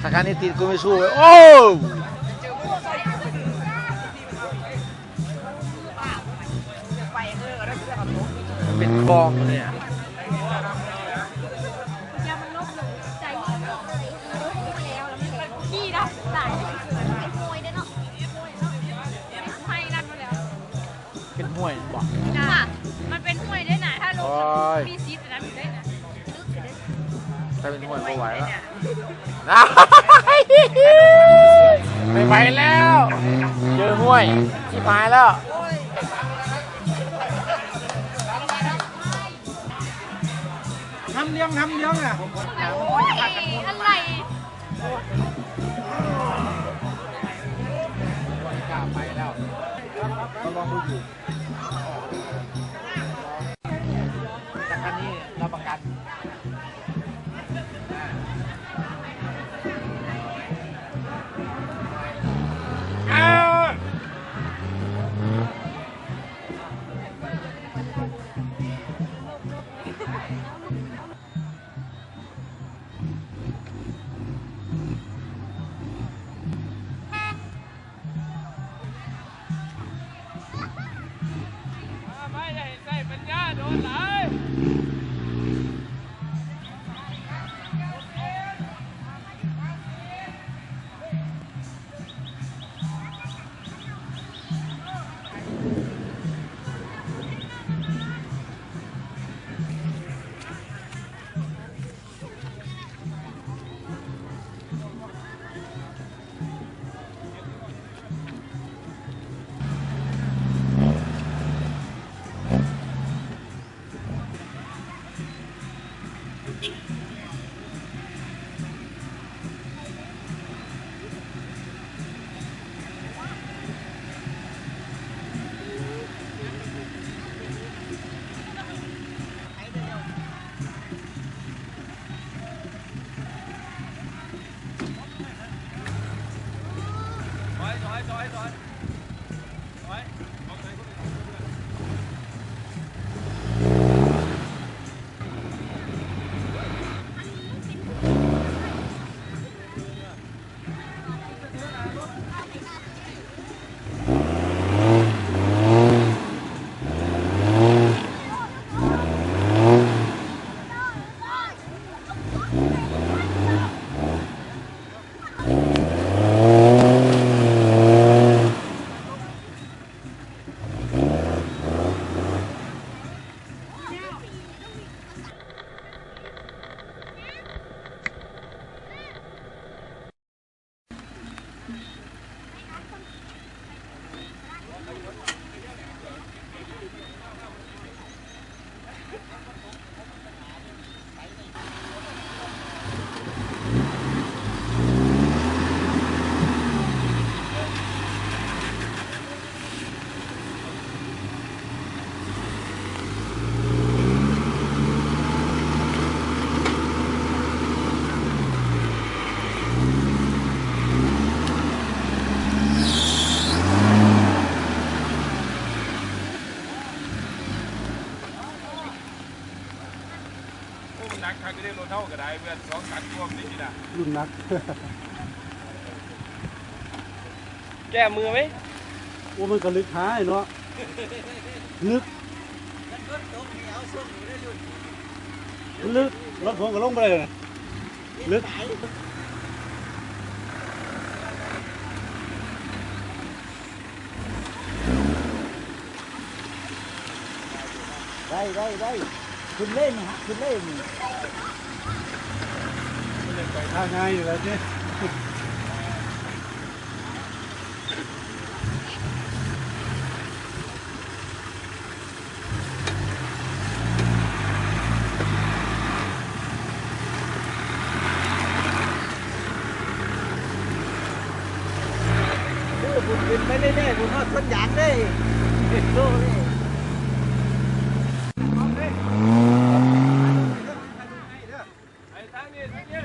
สถานีติดกูไม่สู้เลยโอ้เป็นกองเนี่ยเป็นห้วยบอกมันเป็นห้วยได้หนาถ้าลงมีซีดนะมีได้นะถ้าเป็นห้วยก็ไหวแล้วไม่ไหวแล้วเจอห้วยชิบหายแล้วทำเลี้ยงอ่ะโอ้ยอะไรกล้าไปแล้วก็ลองดูอยู่แต่คันนี้รับประกันนักทางก็ได้รถเท่าก็ได้เพื่อนสองกันรวมนี่นะรุ่นนักแก้มือไหมว่ามันก็ลึกหายเนาะลึกลึกรถผมก็ลงไปเลยลึกได้คุณเล่นฮะคุณเล่นไปทางง่ายอยู่แล้วเนี่ย ขึ้นไปเรื่อยๆผมว่าต้นยางได้โลเลย ไอ้ทางนี้ทางนี้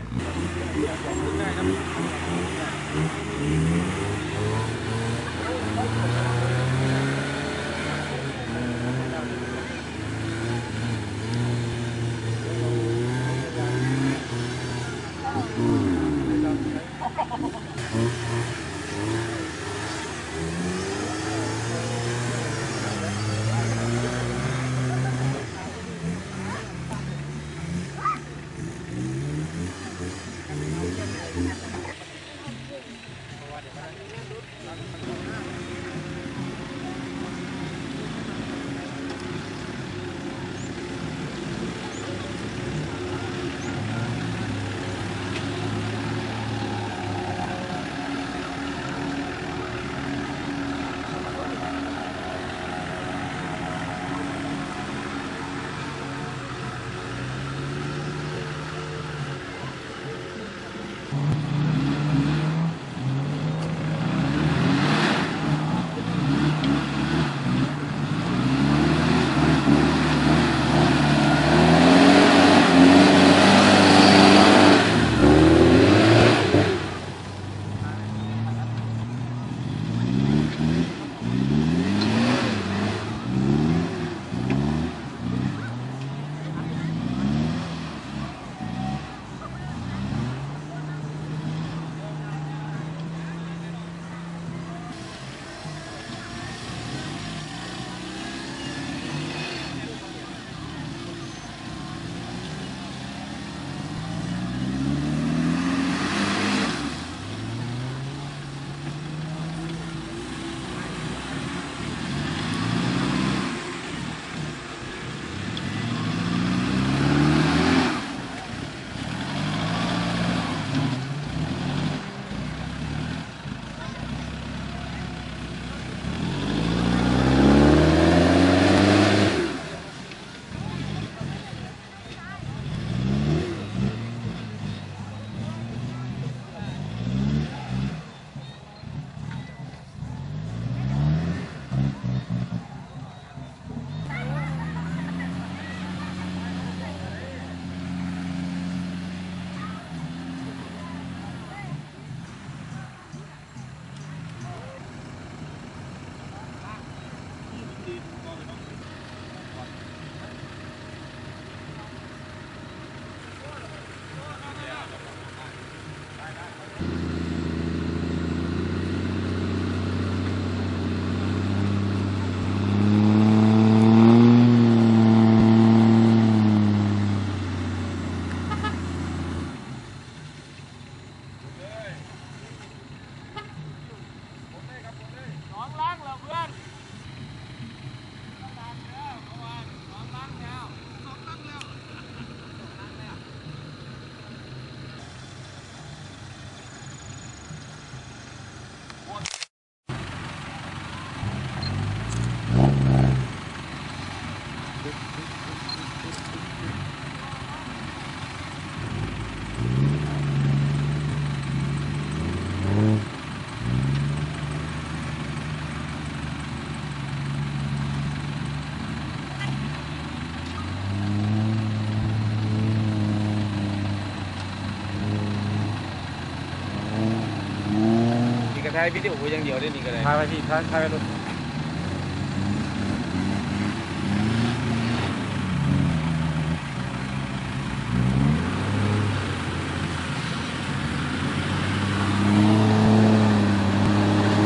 ถ่ายวิดีโออย่างเดียวได้นี่ก็ได้ ถ่ายไปที่ถ่ายไปรถ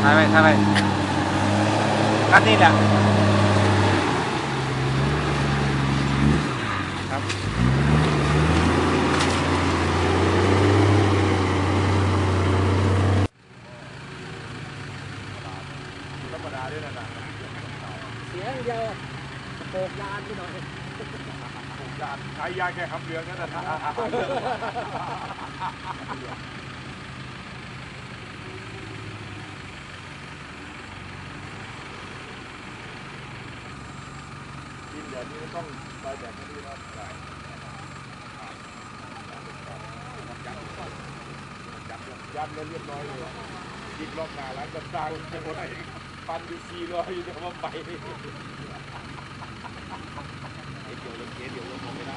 ถ่ายไปอันนี้แหละครับ ธรรมดาด้วยนะ เสียงเดียวโปกยานไปหน่อย ผมจะใช้ยาแก้ขับเรืองนั่นนะกินแบบนี้ต้องไปแบบนี้นะจับยันเรียบร้อยเลย ดิบรอบหน้าร้านต่างๆจะหมดไอ้ปันอยู่400อยู่แต่ว่าไปเดี๋ยวลงไม่ได้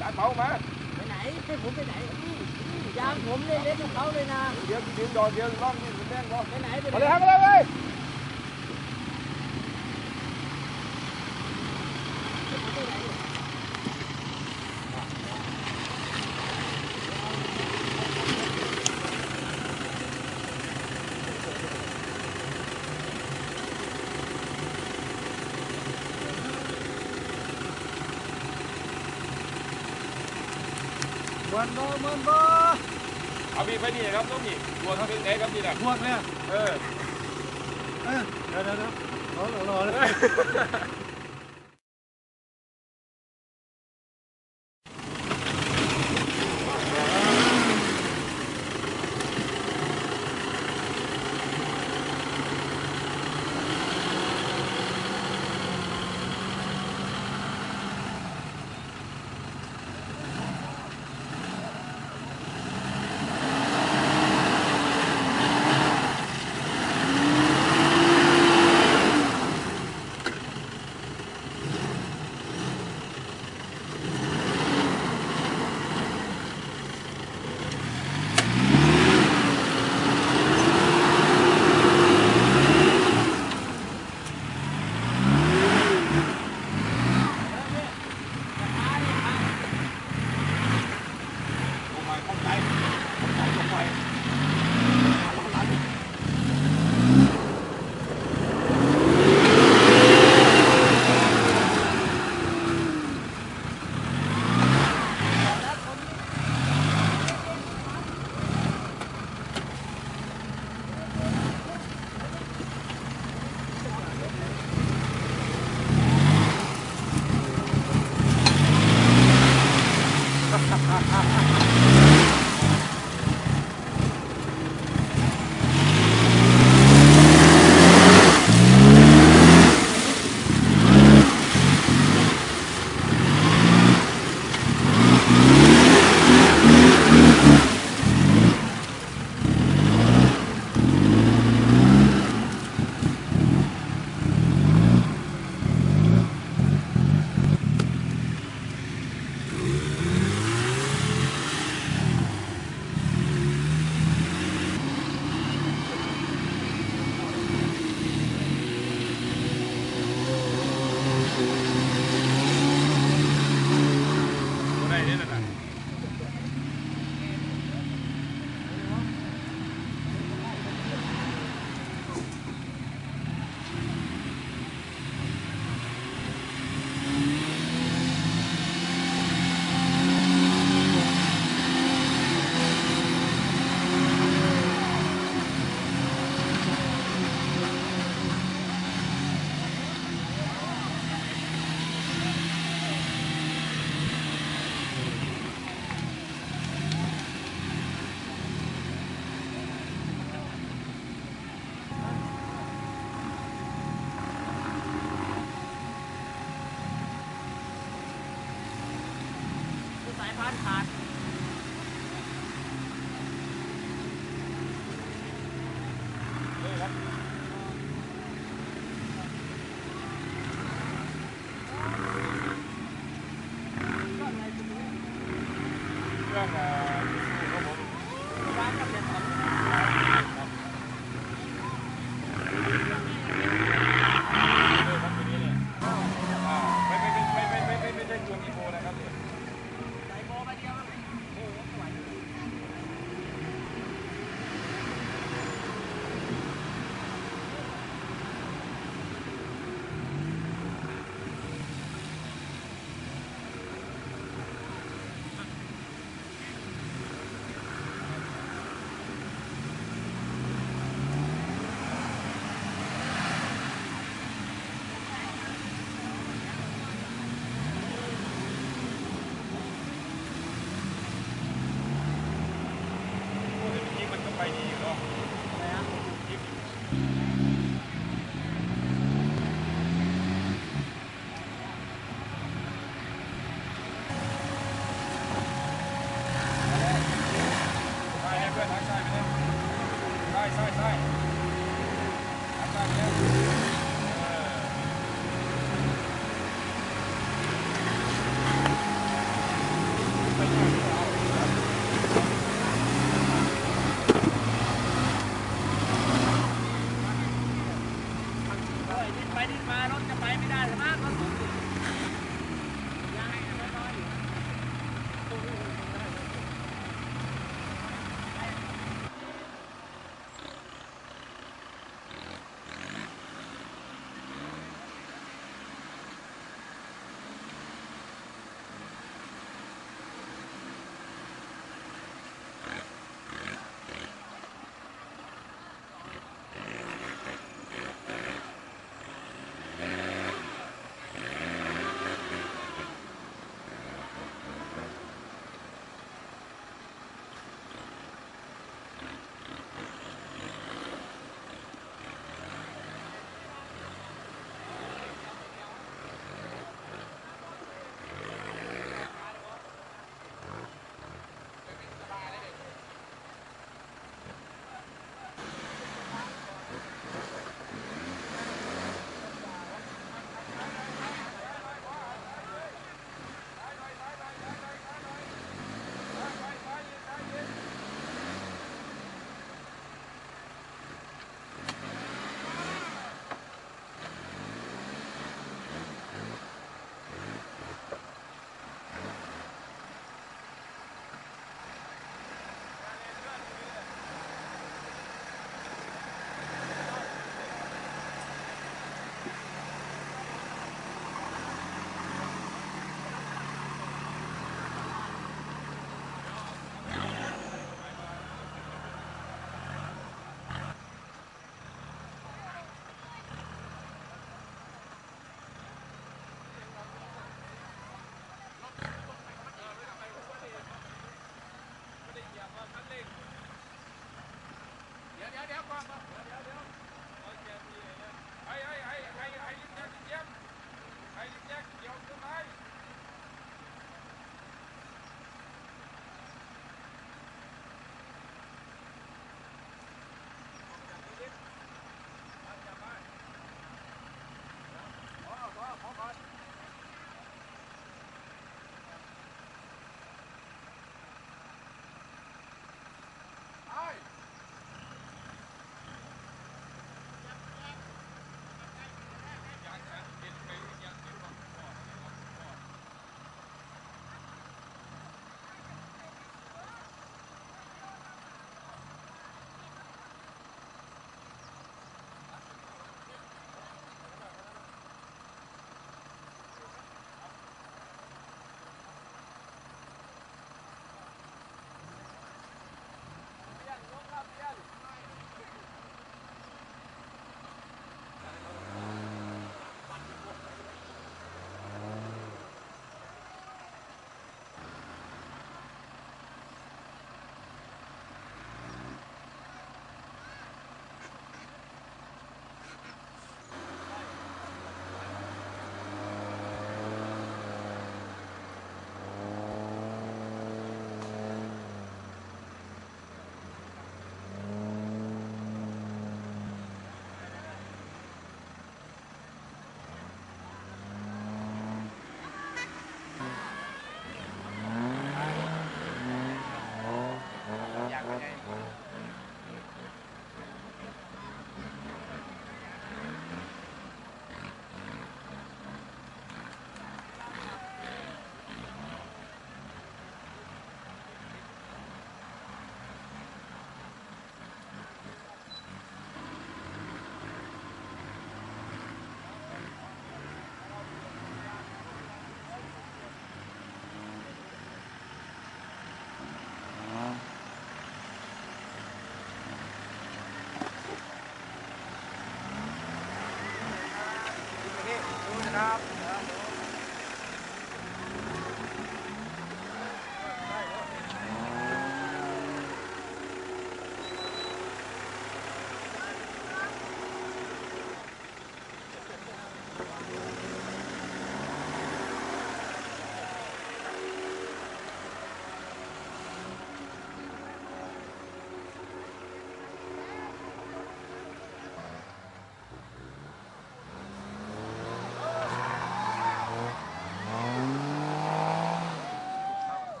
ร้านเมามา ไปไหนให้ผมไปไหนยางผมเล็กๆของเขาเลยนะ เดี๋ยวยืนดอเดียวร่องนี่แม่งบ่ ไปไหนไป มา ไหน เลยครับมาเลยเว้ยมันบ่ เอามีดไปนี่ครับต้องมีตัวเท่านี้ไหนครับนี่นะ พวกเนี่ย เออ เดี๋ยวรอเลย ตัวไหนเนี่ยนะสายพานขาด เรื่องครับผม ร้านก็เป็นของ ไม่ใช่ตัวมีโบนะครับเนี่ย สายโบมาเดียวโอ้โหสวย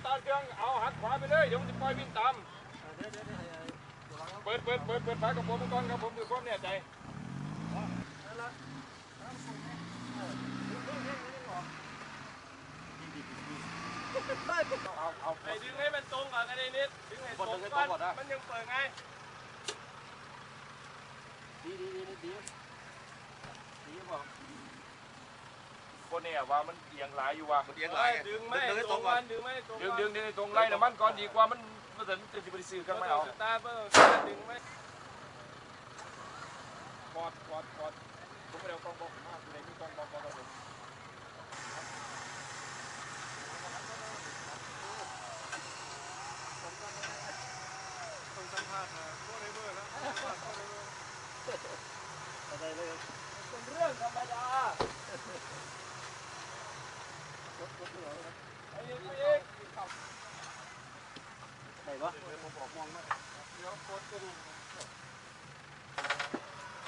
ตาร์ทเครื่องเอาหัดขวาไปเลยเดี๋ยวมันจะปล่อยวิ่งตามเปิดฝากระโปรงก่อนครับผมคือความแน่ใจเอาไอ้ดึงให้มันตรงก่อนกันนิดดึงให้ตรงก่อนมันยังเปิดไงดีบอกคนเนี่ยว่ามันเอียงหลายอยู่ว่ามันเอียงหลายดึงไม่ตรงกันดึงไม่ตรงดึงตรงไล่น้ำมันก่อนดีกว่ามันถึงจะไปซื้อกันไม่เอาตาเบอร์ดึงไม่กอดผมไม่ได้กองบอกมากเลยมีกองบอกผมต้องสัมภาษณ์นะโคตรเบอร์แล้วอะไรเลยเป็นเรื่องธรรมดาไอ้ยังไม่เองไหนวะผมบอกมองมาเดี๋ยวโคตรกระดูก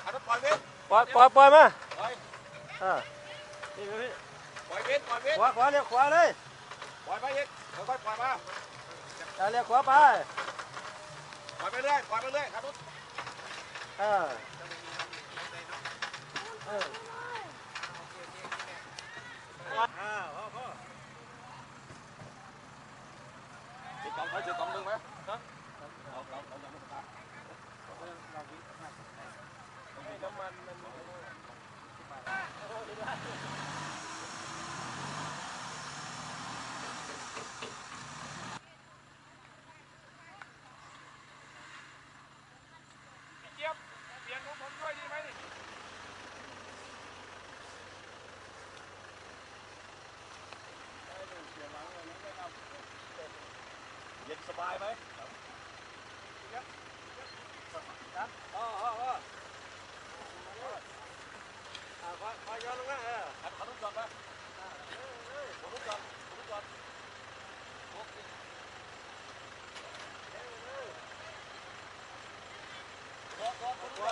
อันนั้นปล่อยเวทปล่อยมาปล่อยนี่พี่ปล่อยเวทขวาเลี้ยวขวาเลย ปล่อยไปอีกค่อยๆปล่อยมา เลี้ยวขวาไปปล่อยไปเรื่อยครับทุกจุดสองดึงไหมฮะเอาน้ำมันเจี๊ยบเปลี่ยนของผมด้วยดีไหมนี่เย็นสบายไหมพายย้อนลงนะขันทุกจอดนะผมทุกจอดเ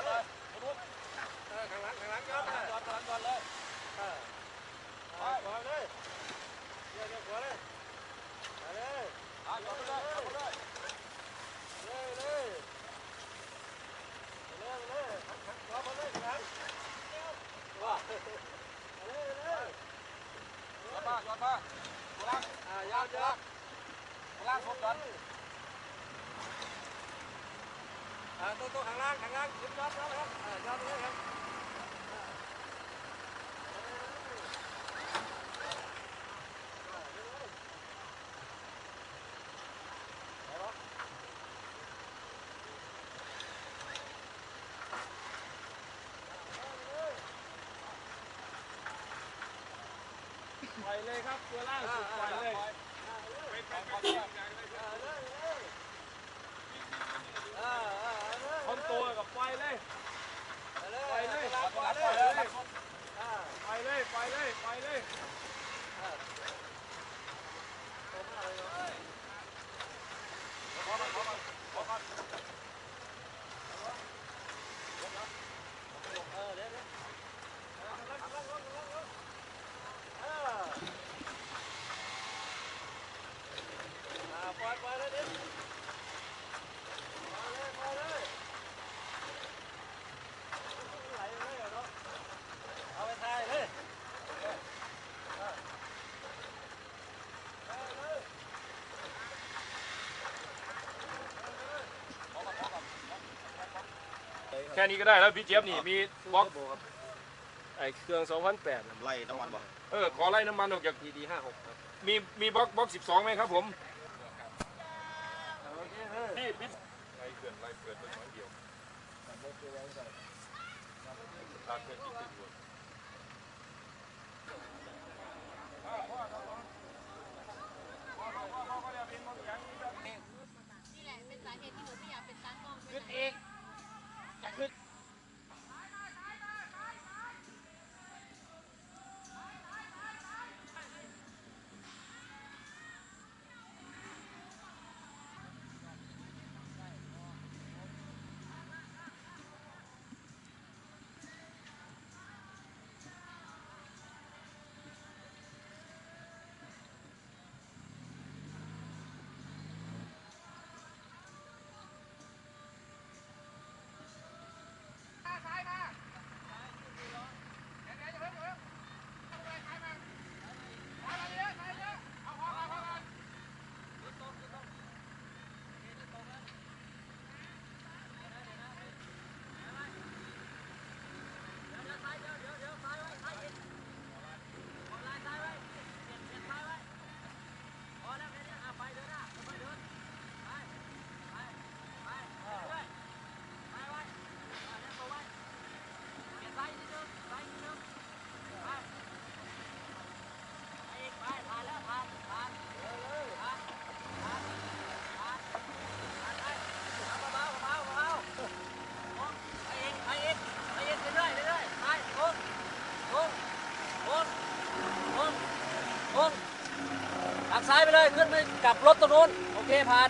ลยข้างหลังย้อนเลยไปขวาเลยเดี๋ยวขวาเลยไปเลยจอดไปเลยขวาเลยว้าย้อนมาย้อนล่างพบกันตัวข้างล่างขึ้นย้อนครับย้อนเลยครับปล่อยเลยครับตัวล่างสุดปล่อยเลยคนตัวกับปล่อยเลยปล่อยเลยแค่นี้ก็ได้แล้วพี่เจี๊ยบนี่มีบล็อกไอเครื่อง2008ไล่น้ำมันบ่ขอไล่น้ำมันออกจาก TD 56มีบล็อก12ไหมครับผมพี่ไล่เกินเป็นน้อยเดียวตาเกินจิตติดหัวนี่แหละเป็นสาเหตุที่หนูไม่อยากเป็นตากล้อง ขึ้นอีกจะขึ้น หักซ้ายไปเลยขึ้นไปกลับรถตรงนู้นโอเคผ่าน